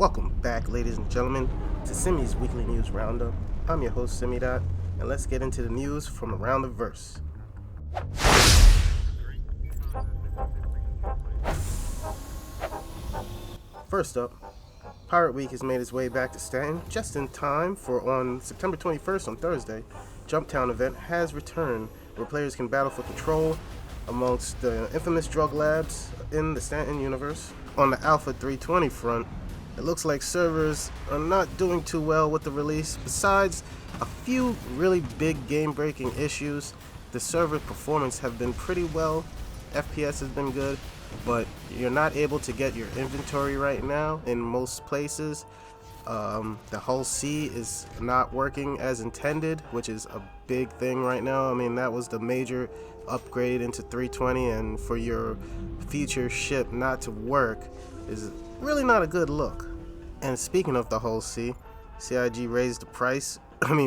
Welcome back, ladies and gentlemen, to Simmy's Weekly News Roundup. I'm your host, SimmyDot, and let's get into the news from around the verse. First up, Pirate Week has made its way back to Stanton just in time for on September 21st on Thursday. Jumptown event has returned where players can battle for control amongst the infamous drug labs in the Stanton universe. On the Alpha 320 front, it looks like servers are not doing too well with the release. Besides a few really big game-breaking issues, the server performance have been pretty well. FPS has been good, but you're not able to get your inventory right now in most places. The whole C is not working as intended, which is a big thing right now. I mean, that was the major upgrade into 320, and for your feature ship not to work is really not a good look. And speaking of the whole C, CIG raised the price,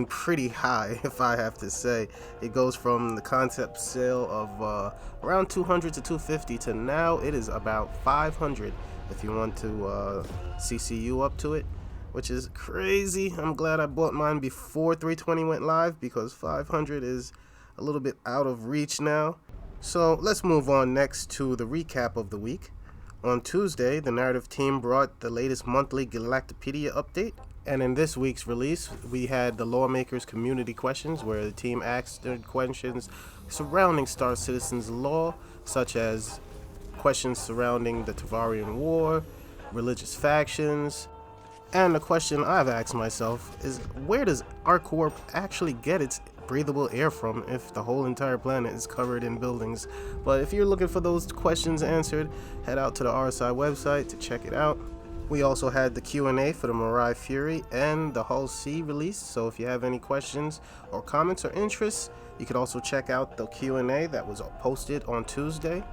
pretty high, if I have to say. It goes from the concept sale of around 200 to 250 to now it is about 500 if you want to CCU up to it, which is crazy. I'm glad I bought mine before 320 went live because 500 is a little bit out of reach now. So let's move on next to the recap of the week. On Tuesday, the narrative team brought the latest monthly Galactopedia update, and in this week's release, we had the Lawmakers Community Questions, where the team asked their questions surrounding Star Citizen's law, such as questions surrounding the Tavarian War, religious factions, and the question I've asked myself is, where does ArcWarp actually get its breathable air from if the whole entire planet is covered in buildings? But if you're looking for those questions answered, head out to the RSI website to check it out. We also had the Q&A for the Mirai Fury and the Hull C release, so if you have any questions or comments or interests, you can also check out the Q&A that was posted on Tuesday.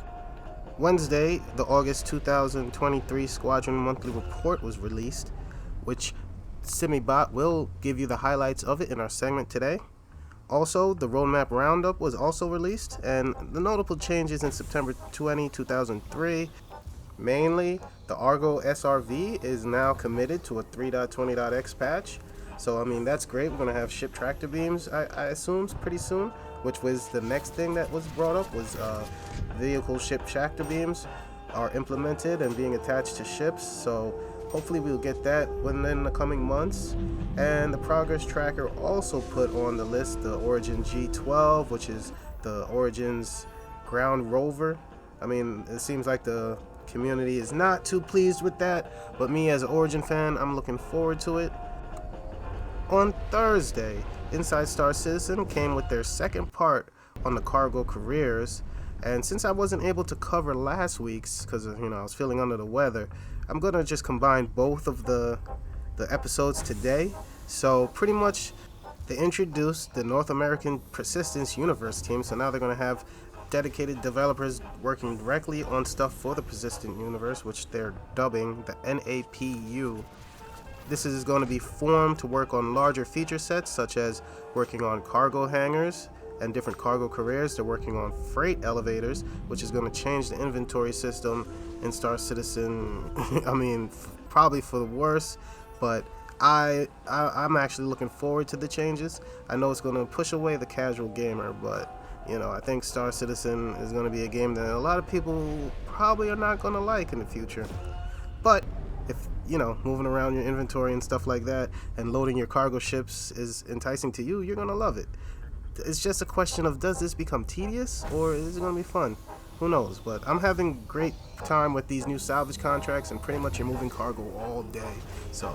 Wednesday, the August 2023 Squadron Monthly Report was released, which SimmyDott will give you the highlights of it in our segment today. Also, the Roadmap Roundup was also released, and the notable changes in September 20, 2003. Mainly, the Argo SRV is now committed to a 3.20.x patch. So, that's great. We're going to have ship tractor beams, I assume, pretty soon. Which was the next thing that was brought up, was vehicle ship tractor beams are implemented and being attached to ships. So, hopefully we'll get that within the coming months. And the progress tracker also put on the list the Origin G12, which is the Origin's ground rover. It seems like the community is not too pleased with that, but me as an Origin fan, I'm looking forward to it. On Thursday, Inside Star Citizen came with their second part on the cargo careers, and since I wasn't able to cover last week's because I was feeling under the weather, I'm gonna just combine both of the episodes today. So pretty much they introduced the North American Persistence Universe team, so now they're gonna have dedicated developers working directly on stuff for the Persistent Universe, which they're dubbing the NAPU. This is going to be formed to work on larger feature sets, such as working on cargo hangars and different cargo careers. They're working on freight elevators, which is going to change the inventory system in Star Citizen. Probably for the worse, but I'm actually looking forward to the changes. I know it's going to push away the casual gamer, but I think Star Citizen is going to be a game that a lot of people probably are not going to like in the future. But if, moving around your inventory and stuff like that and loading your cargo ships is enticing to you, you're going to love it. It's just a question of, does this become tedious or is it going to be fun? Who knows? But I'm having great time with these new salvage contracts, and pretty much you're moving cargo all day. So,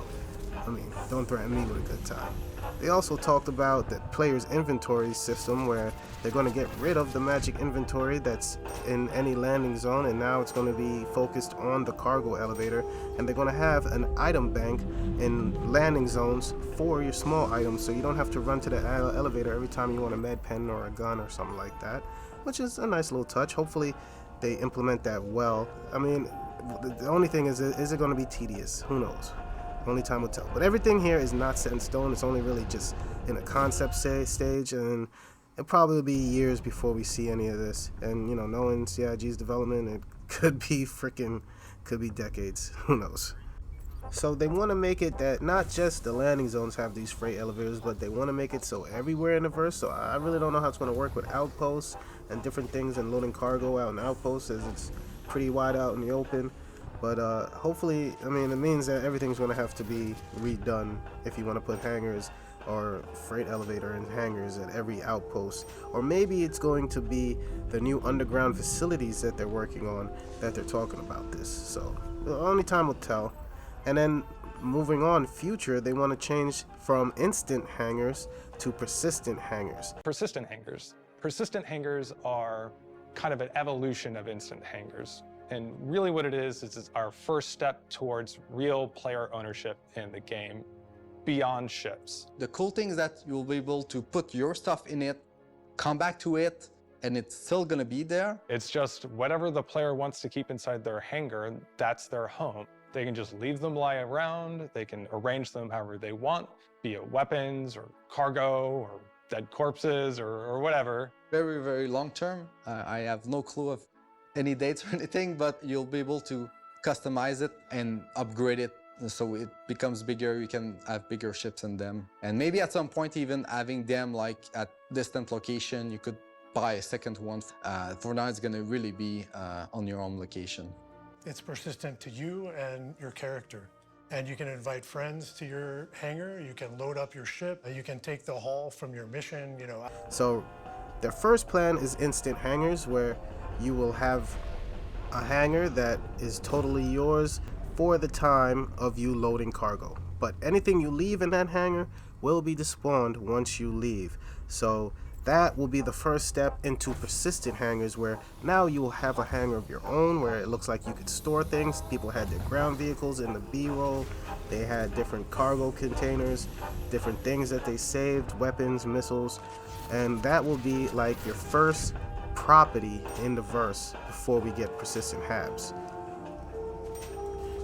don't threaten me with a good time. They also talked about the player's inventory system, where they're going to get rid of the magic inventory that's in any landing zone, and now it's going to be focused on the cargo elevator, and they're going to have an item bank in landing zones for your small items, so you don't have to run to the elevator every time you want a med pen or a gun or something like that, which is a nice little touch. Hopefully they implement that well. The only thing is it going to be tedious? Who knows? Only time will tell. But everything here is not set in stone. It's only really just in a concept stage, and it'll probably be years before we see any of this. And knowing CIG's development, it could be decades. Who knows? So they want to make it that not just the landing zones have these freight elevators, but they want to make it so everywhere in the verse. So I really don't know how it's going to work with outposts and different things and loading cargo out in outposts, as it's pretty wide out in the open. But hopefully, I mean, it means that everything's going to have to be redone if you want to put hangars or freight elevator and hangars at every outpost. Or maybe it's going to be the new underground facilities that they're working on that they're talking about this. So only time will tell. And then moving on, future, they want to change from instant hangars to persistent hangars. Persistent hangars. Persistent hangars are kind of an evolution of instant hangars. And really what it is it's our first step towards real player ownership in the game beyond ships. The cool thing is that you'll be able to put your stuff in it, come back to it, and it's still gonna be there. It's just whatever the player wants to keep inside their hangar, that's their home. They can just leave them lie around, they can arrange them however they want, be it weapons or cargo or dead corpses or whatever. Very, very long term. I have no clue of any dates or anything, but you'll be able to customize it and upgrade it so it becomes bigger. You can have bigger ships in them. And maybe at some point even having them like at distant location, you could buy a second one. For now, it's gonna really be on your own location. It's persistent to you and your character. And you can invite friends to your hangar, you can load up your ship, you can take the haul from your mission, you know. So their first plan is instant hangars, where you will have a hangar that is totally yours for the time of you loading cargo. But anything you leave in that hangar will be despawned once you leave. So that will be the first step into persistent hangars, where now you will have a hangar of your own where it looks like you could store things. People had their ground vehicles in the B-roll. They had different cargo containers, different things that they saved, weapons, missiles, and that will be like your first property in the verse before we get persistent habs.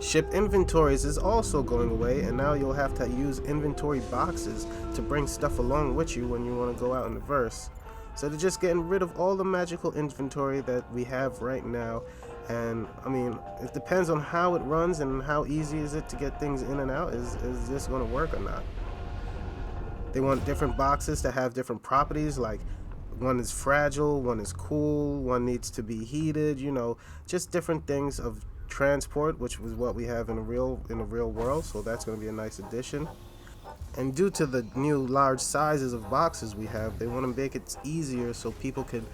Ship inventories is also going away, and now you'll have to use inventory boxes to bring stuff along with you when you want to go out in the verse. So they're just getting rid of all the magical inventory that we have right now. And I mean, it depends on how it runs and how easy is it to get things in and out. Is this going to work or not? They want different boxes to have different properties, like one is fragile, one is cool, one needs to be heated, you know, just different things of transport, which was what we have in the real world. So that's going to be a nice addition. And due to the new large sizes of boxes we have, they want to make it easier so people can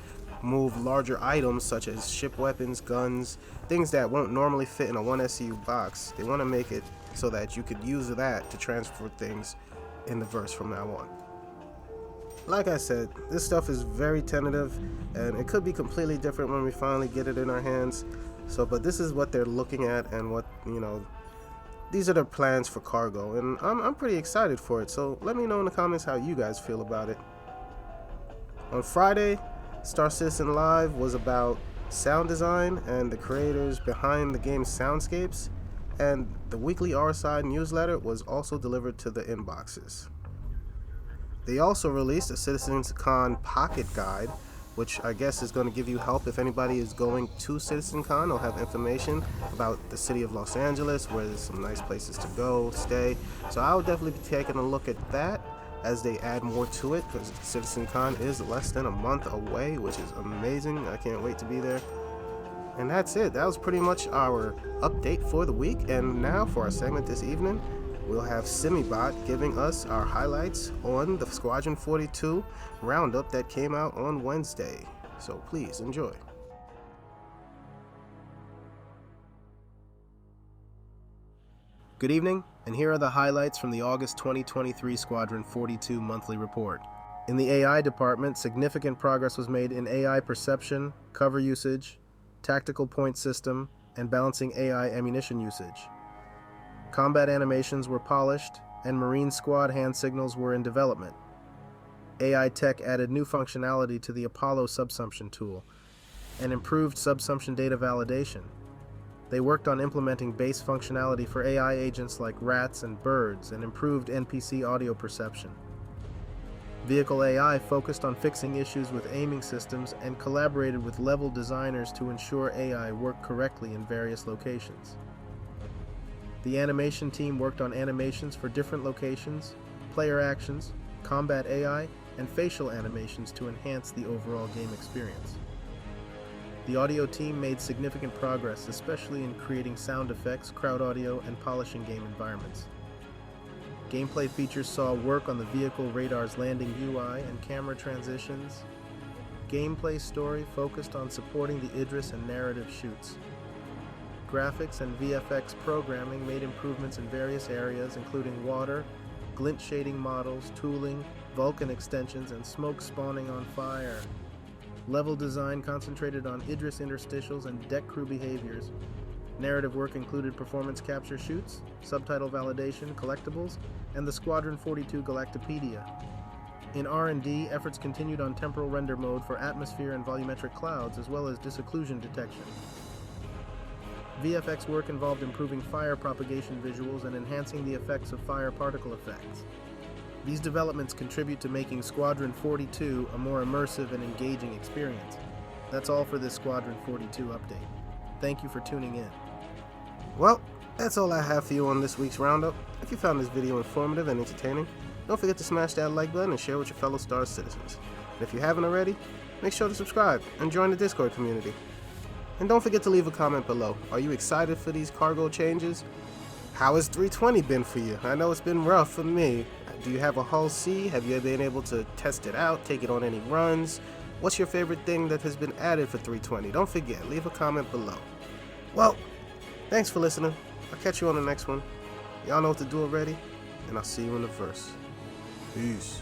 move larger items such as ship weapons, guns, things that won't normally fit in a 1 SCU box. They want to make it so that you could use that to transfer things in the verse from now on. Like I said, this stuff is very tentative, and it could be completely different when we finally get it in our hands. So, but this is what they're looking at, and what, you know, these are their plans for cargo, and I'm pretty excited for it. So let me know in the comments how you guys feel about it. On Friday, Star Citizen Live was about sound design and the creators behind the game's soundscapes, and the weekly RSI newsletter was also delivered to the inboxes. They also released a Citizens Con Pocket Guide, which I guess is going to give you help if anybody is going to CitizenCon. They'll have information about the city of Los Angeles, where there's some nice places to go, stay. So I'll definitely be taking a look at that as they add more to it, because CitizenCon is less than a month away, which is amazing. I can't wait to be there. And that's it. That was pretty much our update for the week. And now for our segment this evening, we'll have SimmyDot giving us our highlights on the SQ42 Roundup that came out on Wednesday. So please enjoy. Good evening, and here are the highlights from the August 2023 Squadron 42 monthly report. In the AI department, significant progress was made in AI perception, cover usage, tactical point system, and balancing AI ammunition usage. Combat animations were polished, and Marine Squad hand signals were in development. AI Tech added new functionality to the Apollo subsumption tool, and improved subsumption data validation. They worked on implementing base functionality for AI agents like rats and birds, and improved NPC audio perception. Vehicle AI focused on fixing issues with aiming systems and collaborated with level designers to ensure AI worked correctly in various locations. The animation team worked on animations for different locations, player actions, combat AI, and facial animations to enhance the overall game experience. The audio team made significant progress, especially in creating sound effects, crowd audio, and polishing game environments. Gameplay features saw work on the vehicle radar's landing UI and camera transitions. Gameplay story focused on supporting the Idris and narrative shoots. Graphics and VFX programming made improvements in various areas, including water, glint shading models, tooling, Vulkan extensions, and smoke spawning on fire. Level design concentrated on Idris interstitials and deck crew behaviors. Narrative work included performance capture shoots, subtitle validation, collectibles, and the SQ42 Galactopedia. In R&D, efforts continued on temporal render mode for atmosphere and volumetric clouds, as well as disocclusion detection. VFX work involved improving fire propagation visuals and enhancing the effects of fire particle effects. These developments contribute to making Squadron 42 a more immersive and engaging experience. That's all for this Squadron 42 update. Thank you for tuning in. Well, that's all I have for you on this week's Roundup. If you found this video informative and entertaining, don't forget to smash that like button and share with your fellow Star Citizens. And if you haven't already, make sure to subscribe and join the Discord community. And don't forget to leave a comment below. Are you excited for these cargo changes? How has 320 been for you? I know it's been rough for me. Do you have a Hull C? Have you been able to test it out, take it on any runs? What's your favorite thing that has been added for 320? Don't forget, leave a comment below. Well, thanks for listening. I'll catch you on the next one. Y'all know what to do already, and I'll see you in the verse. Peace.